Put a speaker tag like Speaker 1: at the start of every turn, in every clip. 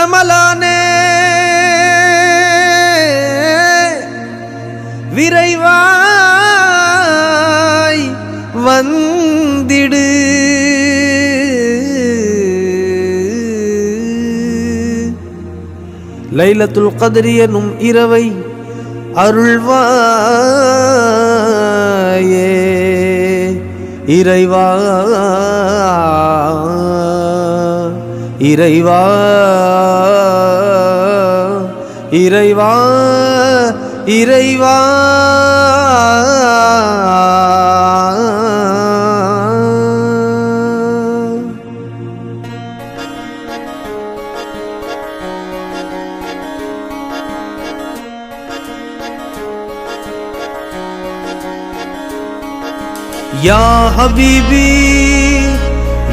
Speaker 1: ரமலானே விரைவாய் வந்திடு, லைலத்துல் கத்ர் எனும் இரவை அருள்வாயே இறைவா இறைவா இறைவா இறைவா. யா ஹபீபி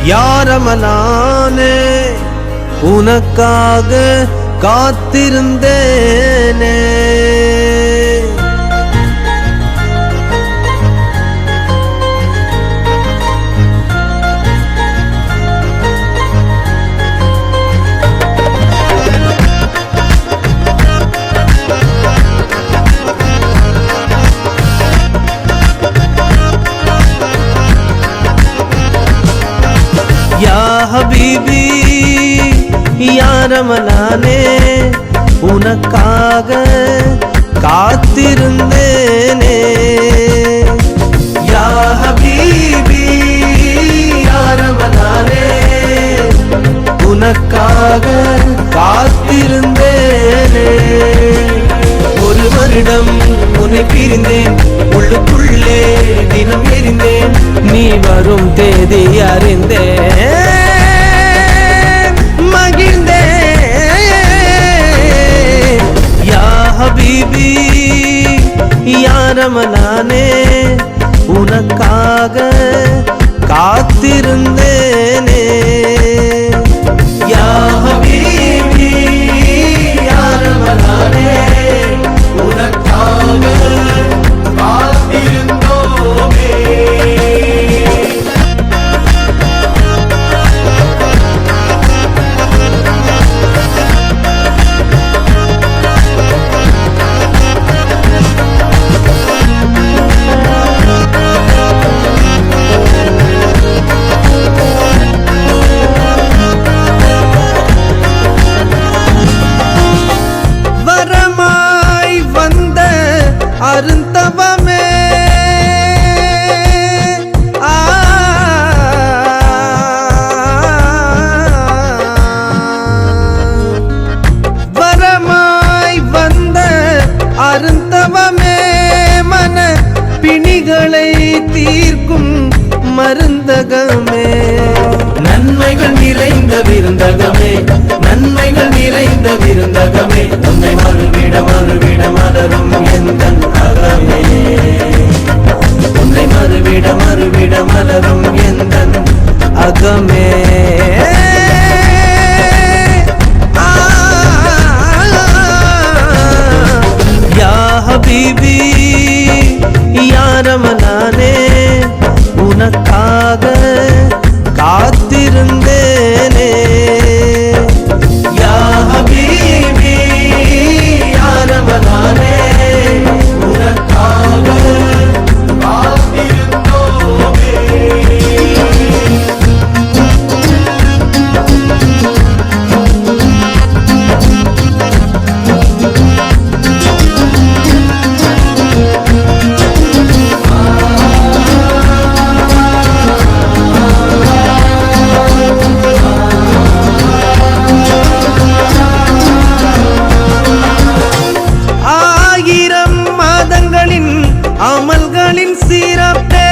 Speaker 1: யா ரமலானே, உனக்காக காத்திருந்தேனே. யா ஹபீபி யா ரமலானே, உனக்காக காத்திருந்தேனே. யா ஹபீபி யா ரமலானே, உனக்காக காத்திருந்தேனே. ஒரு வருடம் உன்னை பிரிந்தேன், உள்ளுக்குள்ளே தினம் எரிந்தேன், நீ வரும் தேதி அறிந்தேன் மகிழ்ந்தேன். யா ஹபீபி யா ரமலானே, உனக்காக காத்திருந்தேனே. யா ஹபீபி யா ரமலானே, உனக்காக காத்திருந்தோமே. அருந்தவமே வரமாய் வந்த அருந்தவமே, மன பிணிகளை தீர்க்கும் மருந்தகமே. நன்மைகள் நிறைந்த விருந்தகமே, நன்மைகள் நிறைந்த விருந்தகமே, உன்னை மறுவிட மறுவிட மலரும் எந்தன் அகமே. உன்னை மறுவிட மறுவிட மலரும் எந்தன் அகமே. யா ஹபீபி யா ரமலானே, உனக்காக காத்திருந்தேனே. யா ஹபீபி யா ரமலானே, உனக்காக காத்திருந்தோமே. அமல்களின் சிறப்பே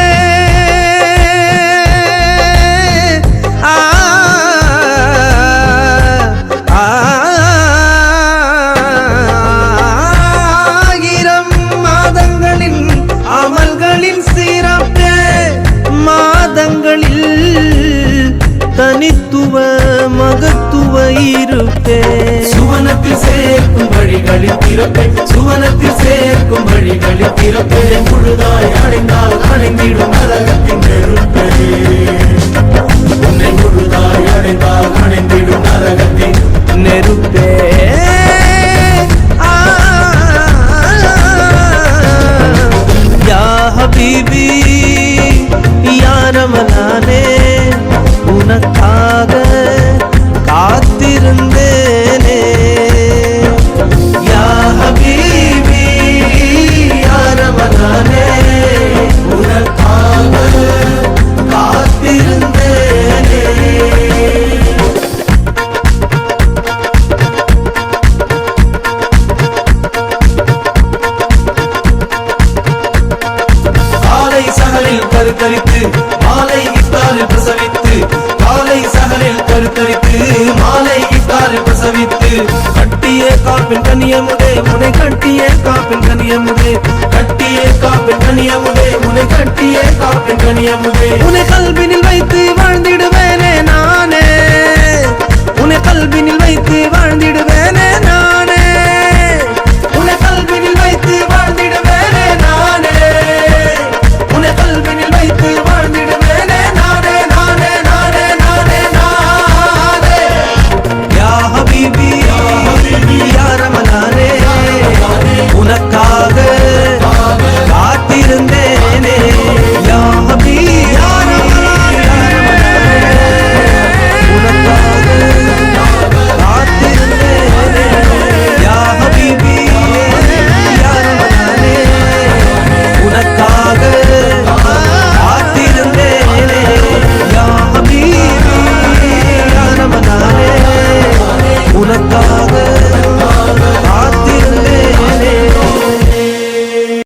Speaker 1: ஆயிரம் மாதங்களின் அமல்களின் சிறப்பே, மாதங்களில் தனித்துவ மகத்துவ இருப்பே. சுவனத்தில் சேர்க்கும் வழிகளில் திறப்பே, சுவனத்தில் சேர்க்கும் வழிகளில் திறப்பே. முழுதாய் அடைந்தால் அடைந்திடும் நரகத்தின் நெருப்பே. உன்னை முழுதாய் அடைந்தால் அடைந்திடும் நரகத்தின் நெருப்பே. காப்பின் கனியமுதே முனை கட்டியே காப்பின் கனியமுதே கட்டியே காப்பின் கனியமுதே முனை கட்டியே காப்பின் கனியமுதே உனை கல்வினில் வைத்து வாழ்ந்திடுவேன்